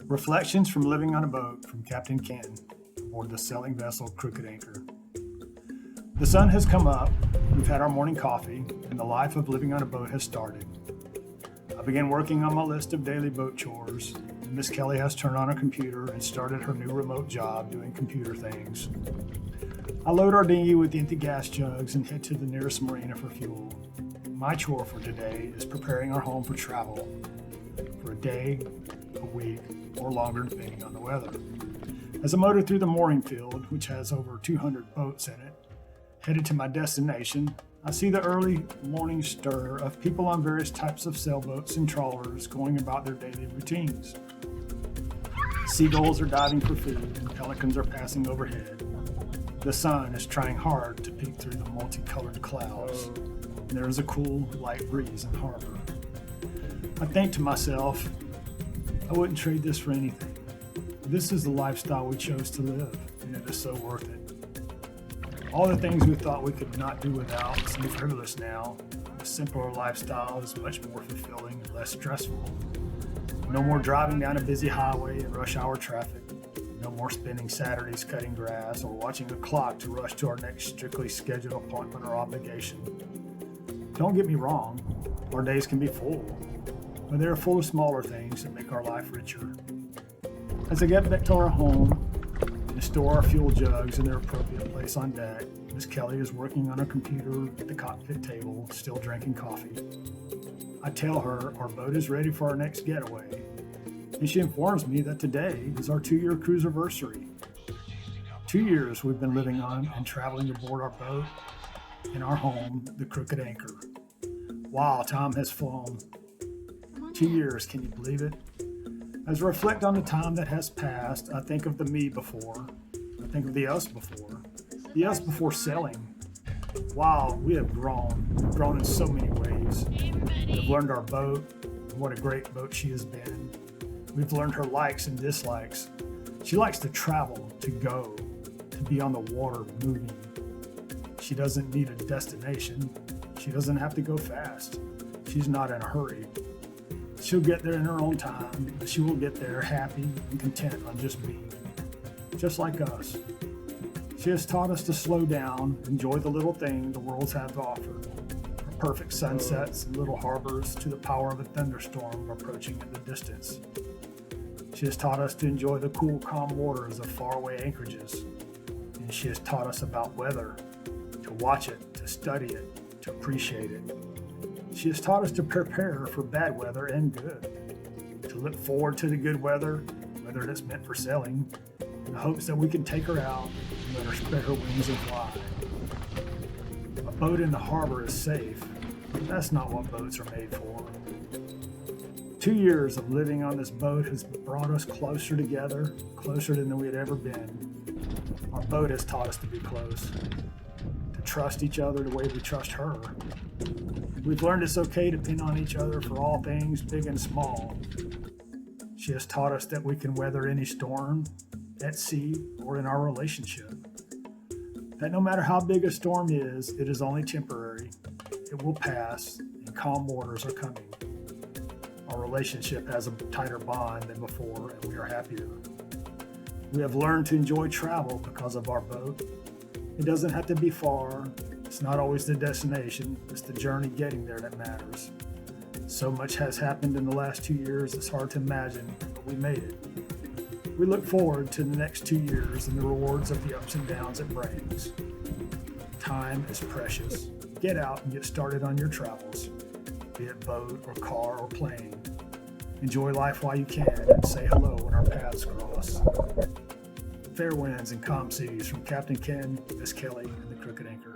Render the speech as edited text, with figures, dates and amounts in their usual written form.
Reflections from Living on a Boat from Captain Ken aboard the sailing vessel Crooked Anchor. The sun has come up, we've had our morning coffee, and the life of living on a boat has started. I began working on my list of daily boat chores, and Miss Kelly has turned on her computer and started her new remote job doing computer things. I load our dinghy with empty gas jugs and head to the nearest marina for fuel. My chore for today is preparing our home for travel for a day, a week, or longer depending on the weather. As I motor through the mooring field, which has over 200 boats in it, headed to my destination, I see the early morning stir of people on various types of sailboats and trawlers going about their daily routines. Seagulls are diving for food and pelicans are passing overhead. The sun is trying hard to peek through the multicolored clouds, and there is a cool, light breeze in harbor. I think to myself, I wouldn't trade this for anything. This is the lifestyle we chose to live, and it is so worth it. All the things we thought we could not do without seem frivolous now. A simpler lifestyle is much more fulfilling and less stressful. No more driving down a busy highway in rush hour traffic. No more spending Saturdays cutting grass or watching a clock to rush to our next strictly scheduled appointment or obligation. Don't get me wrong, our days can be full, but they are full of smaller things that make our life richer. As I get back to our home and store our fuel jugs in their appropriate place on deck, Miss Kelly is working on her computer at the cockpit table, still drinking coffee. I tell her our boat is ready for our next getaway, and she informs me that today is our 2-year Cruiseversary. 2 years we've been living on and traveling aboard our boat in our home, the Crooked Anchor. Wow, time has flown. 2 years, can you believe it? As I reflect on the time that has passed, I think of the me before. I think of the us before. The us before sailing. Wow, we have grown. We've grown in so many ways. We've learned our boat, and what a great boat she has been. We've learned her likes and dislikes. She likes to travel, to go, to be on the water moving. She doesn't need a destination. She doesn't have to go fast. She's not in a hurry. She'll get there in her own time, but she will get there happy and content on just being, just like us. She has taught us to slow down, enjoy the little things the world has to offer, from perfect sunsets and little harbors to the power of a thunderstorm approaching in the distance. She has taught us to enjoy the cool, calm waters of faraway anchorages, and she has taught us about weather, to watch it, to study it, to appreciate it. She has taught us to prepare for bad weather and good, to look forward to the good weather, whether it's meant for sailing, in the hopes that we can take her out and let her spread her wings and fly. A boat in the harbor is safe, but that's not what boats are made for. 2 years of living on this boat has brought us closer together, closer than we had ever been. Our boat has taught us to be close, to trust each other the way we trust her. We've learned it's okay to depend on each other for all things big and small. She has taught us that we can weather any storm at sea or in our relationship. That no matter how big a storm is, it is only temporary. It will pass and calm waters are coming. Our relationship has a tighter bond than before and we are happier. We have learned to enjoy travel because of our boat. It doesn't have to be far. It's not always the destination, it's the journey getting there that matters. So much has happened in the last 2 years, it's hard to imagine, but we made it. We look forward to the next 2 years and the rewards of the ups and downs it brings. Time is precious. Get out and get started on your travels, be it boat or car or plane. Enjoy life while you can and say hello when our paths cross. Fair winds and calm seas from Captain Ken, Miss Kelly, and the Crooked Anchor.